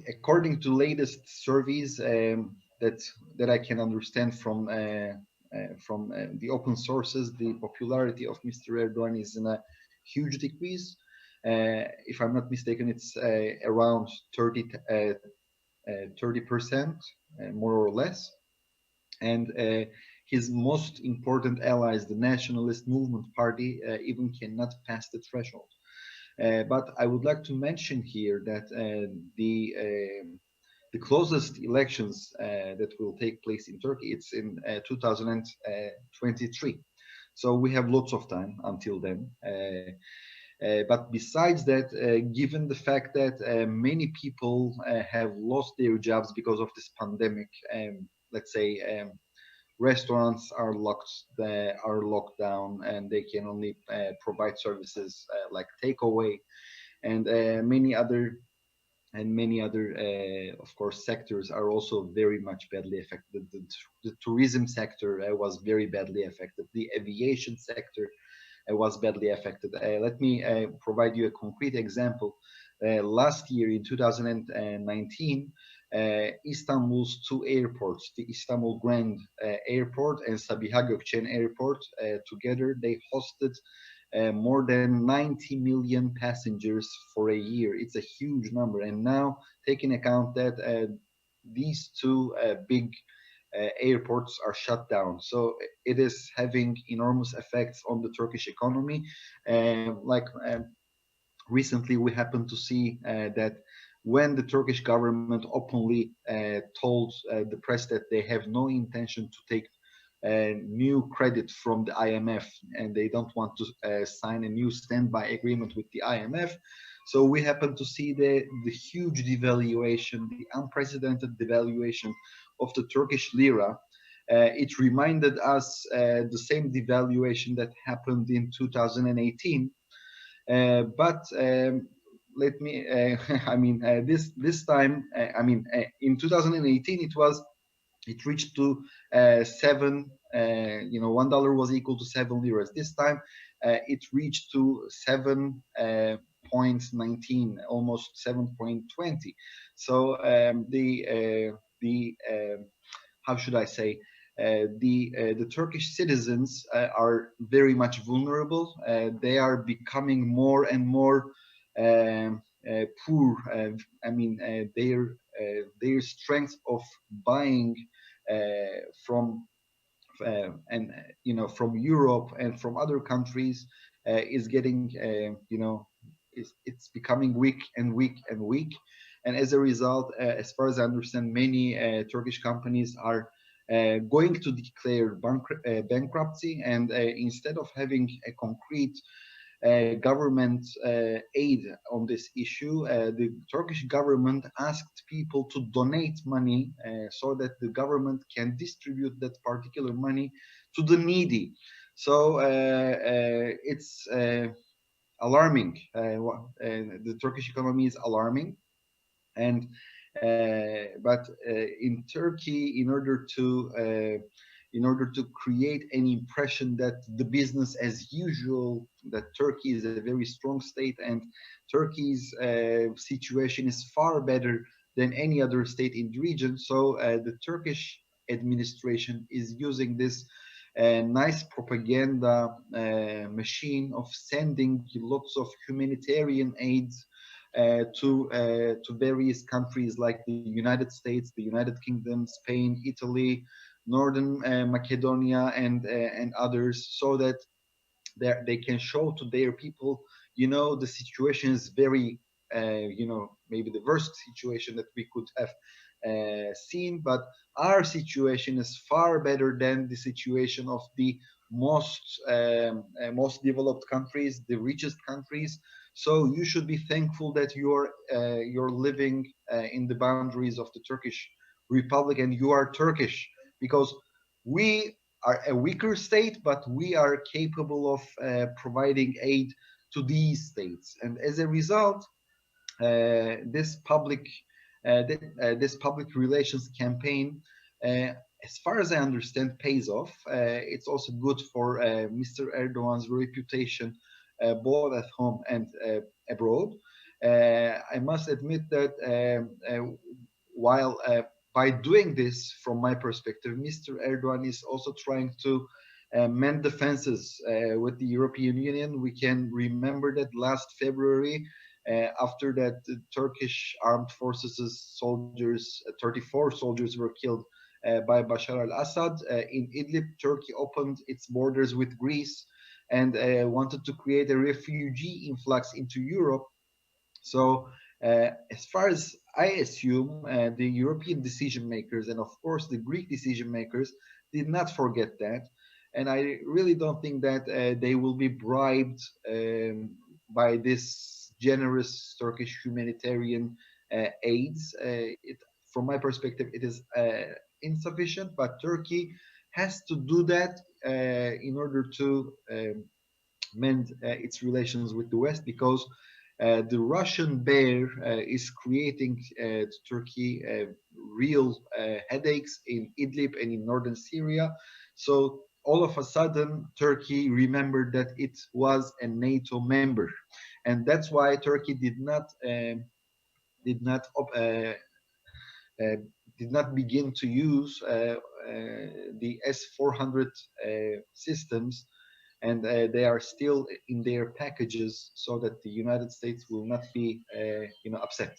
According to latest surveys that I can understand from the open sources, the popularity of Mr. Erdogan is in a huge decrease. If I'm not mistaken, it's around 30%, more or less. And his most important allies, the Nationalist Movement Party, even cannot pass the threshold. But I would like to mention here that the closest elections that will take place in Turkey, it's in 2023. So we have lots of time until then. But besides that, given the fact that many people have lost their jobs because of this pandemic, let's say restaurants are locked down and they can only provide services like takeaway, and many other of course sectors are also very much badly affected. The tourism sector was very badly affected. The aviation sector was badly affected. Let me provide you a concrete example. Last year in 2019, Istanbul's two airports, the Istanbul Grand Airport and Sabiha Gökçen Airport, together they hosted more than 90 million passengers for a year. It's a huge number. And now, taking account that these two big airports are shut down, so it is having enormous effects on the Turkish economy. Recently, we happened to see that when the Turkish government openly told the press that they have no intention to take new credit from the IMF, and they don't want to sign a new standby agreement with the IMF. So we happen to see the huge devaluation, the unprecedented devaluation of the Turkish lira. It reminded us the same devaluation that happened in 2018. But let me, this time, in 2018, it reached to seven, $1 was equal to 7 liras. This time it reached to 7.19, almost 7.20. So how should I say, the Turkish citizens are very much vulnerable. They are becoming more and more poor. Their strength of buying from from Europe and from other countries is getting it's becoming weak and weak and weak. And as a result, as far as I understand, many Turkish companies are going to declare bankruptcy, and instead of having a concrete government aid on this issue, the Turkish government asked people to donate money so that the government can distribute that particular money to the needy. So it's alarming. The Turkish economy is alarming. And but in Turkey, in order to create an impression that the business as usual, that Turkey is a very strong state and Turkey's situation is far better than any other state in the region. So the Turkish administration is using this nice propaganda machine of sending lots of humanitarian aids to various countries like the United States, the United Kingdom, Spain, Italy, Northern Macedonia, and others, so that they can show to their people, the situation is very, maybe the worst situation that we could have seen, but our situation is far better than the situation of the most developed countries, the richest countries. So you should be thankful that you're living in the boundaries of the Turkish Republic and you are Turkish, because we are a weaker state, but we are capable of providing aid to these states. And as a result, this public relations campaign, as far as I understand, pays off. It's also good for Mr. Erdogan's reputation, both at home and abroad. I must admit that while by doing this, from my perspective, Mr. Erdogan is also trying to mend the fences with the European Union. We can remember that last February, after that the Turkish armed forces soldiers, 34 soldiers were killed by Bashar al-Assad. In Idlib, Turkey opened its borders with Greece and wanted to create a refugee influx into Europe. So, as far as I assume, the European decision makers and, of course, the Greek decision makers did not forget that. And I really don't think that they will be bribed by this generous Turkish humanitarian aids. From my perspective, it is insufficient, but Turkey has to do that in order to mend its relations with the West, because the Russian bear is creating to Turkey real headaches in Idlib and in northern Syria. So all of a sudden, Turkey remembered that it was a NATO member, and that's why Turkey did not uh, did not begin to use the S-400 systems, and they are still in their packages so that the United States will not be upset.